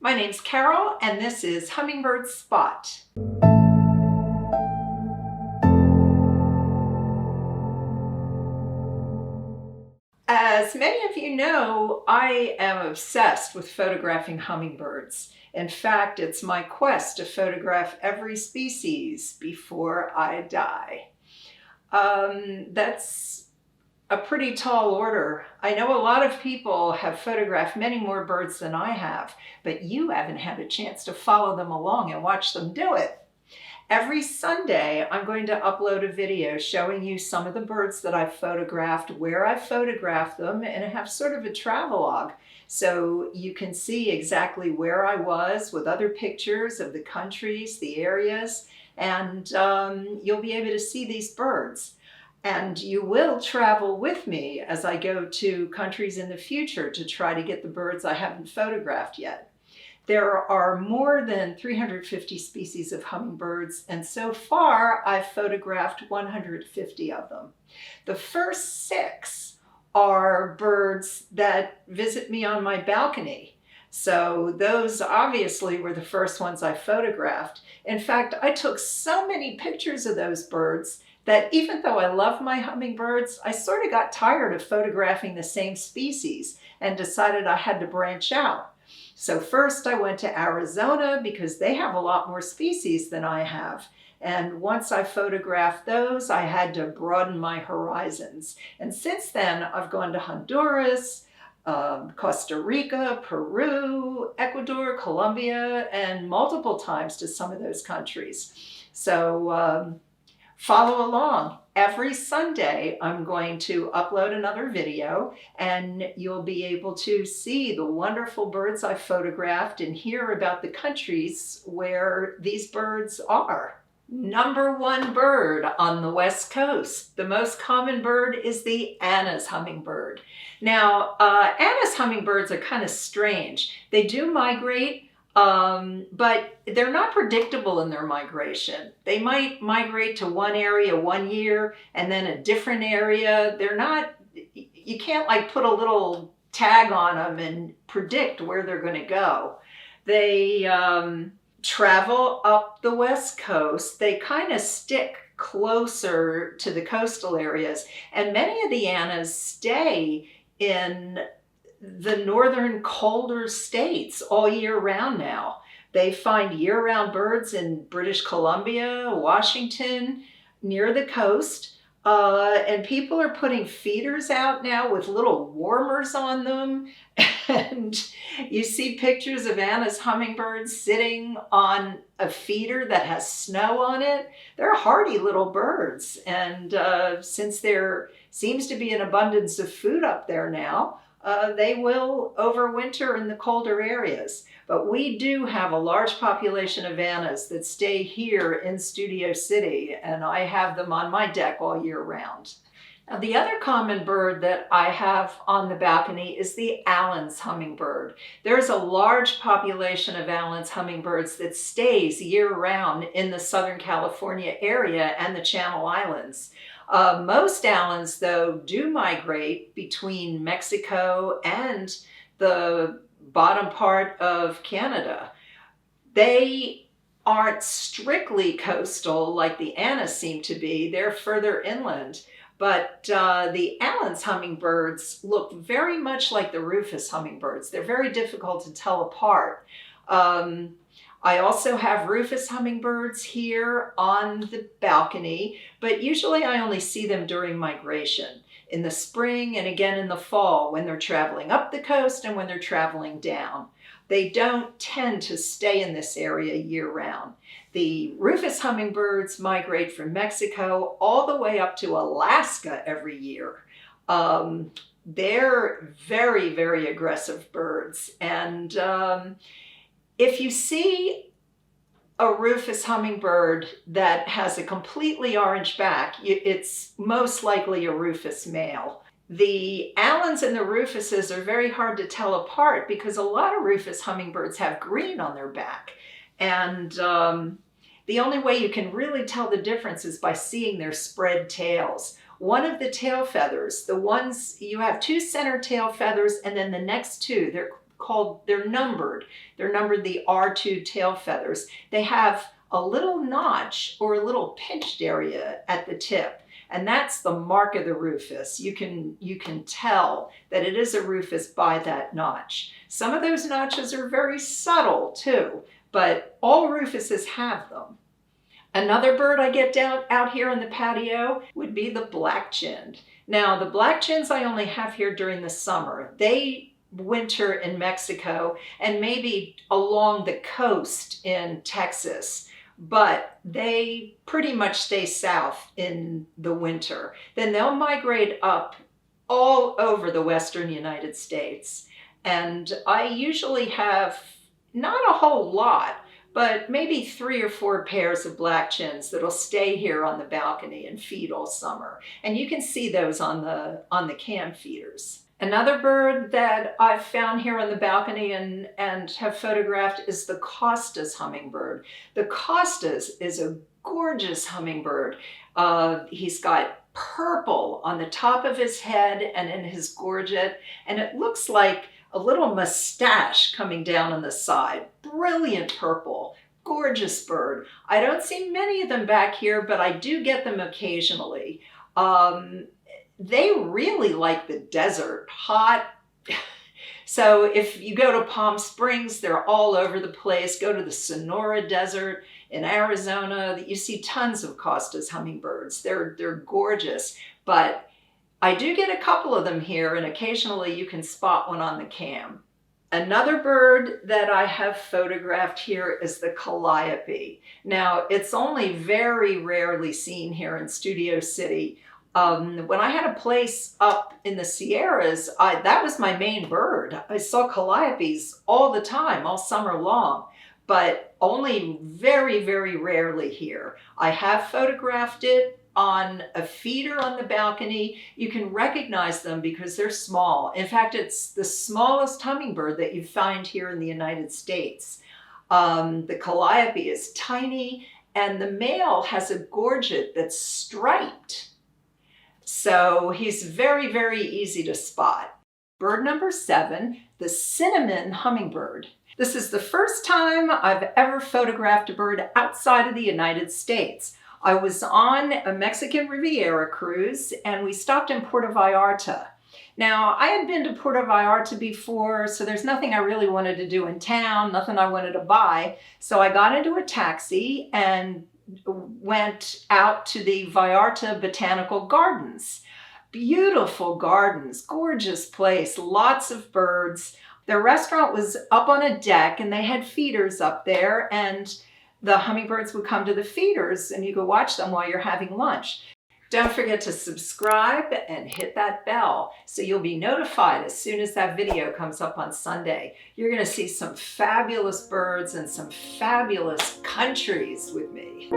My name's Carol, and this is Hummingbird Spot. As many of you know, I am obsessed with photographing hummingbirds. In fact, it's my quest to photograph every species before I die. That's a pretty tall order. I know a lot of people have photographed many more birds than I have, but you haven't had a chance to follow them along and watch them do it. Every Sunday, I'm going to upload a video showing you some of the birds that I've photographed, where I photographed them, and have sort of a travelogue. So you can see exactly where I was with other pictures of the countries, the areas, and you'll be able to see these birds. And you will travel with me as I go to countries in the future to try to get the birds I haven't photographed yet. There are more than 350 species of hummingbirds, and so far I've photographed 150 of them. The first 6 are birds that visit me on my balcony. So those obviously were the first ones I photographed. In fact, I took so many pictures of those birds that even though I love my hummingbirds, I sort of got tired of photographing the same species and decided I had to branch out. So first I went to Arizona because they have a lot more species than I have. And once I photographed those, I had to broaden my horizons. And since then, I've gone to Honduras, Costa Rica, Peru, Ecuador, Colombia, and multiple times to some of those countries. So follow along. Every Sunday, I'm going to upload another video, and you'll be able to see the wonderful birds I photographed and hear about the countries where these birds are. Number 1 bird on the West Coast. The most common bird is the Anna's hummingbird. Now, Anna's hummingbirds are kind of strange. They do migrate, but they're not predictable in their migration. They might migrate to one area one year and then a different area. They're not, you can't like put a little tag on them and predict where they're going to go. They travel up the West Coast. They kind of stick closer to the coastal areas, and many of the Annas stay in the northern colder states all year round now. They find year-round birds in British Columbia, Washington, near the coast. And people are putting feeders out now with little warmers on them. And you see pictures of Anna's hummingbirds sitting on a feeder that has snow on it. They're hardy little birds. And since there seems to be an abundance of food up there now, they will overwinter in the colder areas. But we do have a large population of Annas that stay here in Studio City, and I have them on my deck all year round. Now, the other common bird that I have on the balcony is the Allen's hummingbird. There's a large population of Allen's hummingbirds that stays year-round in the Southern California area and the Channel Islands. Most Allens, though, do migrate between Mexico and the bottom part of Canada. They aren't strictly coastal like the Annas seem to be. They're further inland. But the Allen's hummingbirds look very much like the Rufus hummingbirds. They're very difficult to tell apart. I also have Rufus hummingbirds here on the balcony, but usually I only see them during migration, in the spring and again in the fall when they're traveling up the coast and when they're traveling down. They don't tend to stay in this area year-round. The Rufus hummingbirds migrate from Mexico all the way up to Alaska every year. They're very, very aggressive birds, and if you see a Rufus hummingbird that has a completely orange back, it's most likely a Rufus male. The Allens and the Rufuses are very hard to tell apart because a lot of Rufus hummingbirds have green on their back. And the only way you can really tell the difference is by seeing their spread tails. One of the tail feathers, the ones, you have 2 center tail feathers, and then the next 2, they're they're numbered. They're numbered the R2 tail feathers. They have a little notch or a little pinched area at the tip. And that's the mark of the rufous. You can tell that it is a rufous by that notch. Some of those notches are very subtle too, but all rufuses have them. Another bird I get out here in the patio would be the black-chinned. Now, the black-chins I only have here during the summer. They winter in Mexico and maybe along the coast in Texas, but they pretty much stay south in the winter. Then they'll migrate up all over the western United States. And I usually have not a whole lot, but maybe 3 or 4 pairs of black-chins that'll stay here on the balcony and feed all summer. And you can see those on the cam feeders. Another bird that I've found here on the balcony and have photographed is the Costas hummingbird. The Costas is a gorgeous hummingbird. He's got purple on the top of his head and in his gorget, and it looks like a little mustache coming down on the side. Brilliant purple, gorgeous bird. I don't see many of them back here, but I do get them occasionally. They really like the desert, hot. So if you go to Palm Springs, they're all over the place. Go to the Sonora Desert in Arizona, you see tons of Costas hummingbirds. They're gorgeous, but I do get a couple of them here, and occasionally you can spot one on the cam. Another bird that I have photographed here is the Calliope. Now, it's only very rarely seen here in Studio City. When I had a place up in the Sierras, that was my main bird. I saw Calliopes all the time, all summer long, but only very, very rarely here. I have photographed it on a feeder on the balcony. You can recognize them because they're small. In fact, it's the smallest hummingbird that you find here in the United States. The Calliope is tiny, and the male has a gorget that's striped. So he's very, very easy to spot. Bird number 7, the cinnamon hummingbird. This is the first time I've ever photographed a bird outside of the United States. I was on a Mexican Riviera cruise and we stopped in Puerto Vallarta. Now, I had been to Puerto Vallarta before, so there's nothing I really wanted to do in town, nothing I wanted to buy. So I got into a taxi and went out to the Vallarta Botanical Gardens. Beautiful gardens, gorgeous place, lots of birds. Their restaurant was up on a deck and they had feeders up there, and the hummingbirds would come to the feeders and you could watch them while you're having lunch. Don't forget to subscribe and hit that bell so you'll be notified as soon as that video comes up on Sunday. You're going to see some fabulous birds and some fabulous countries with me.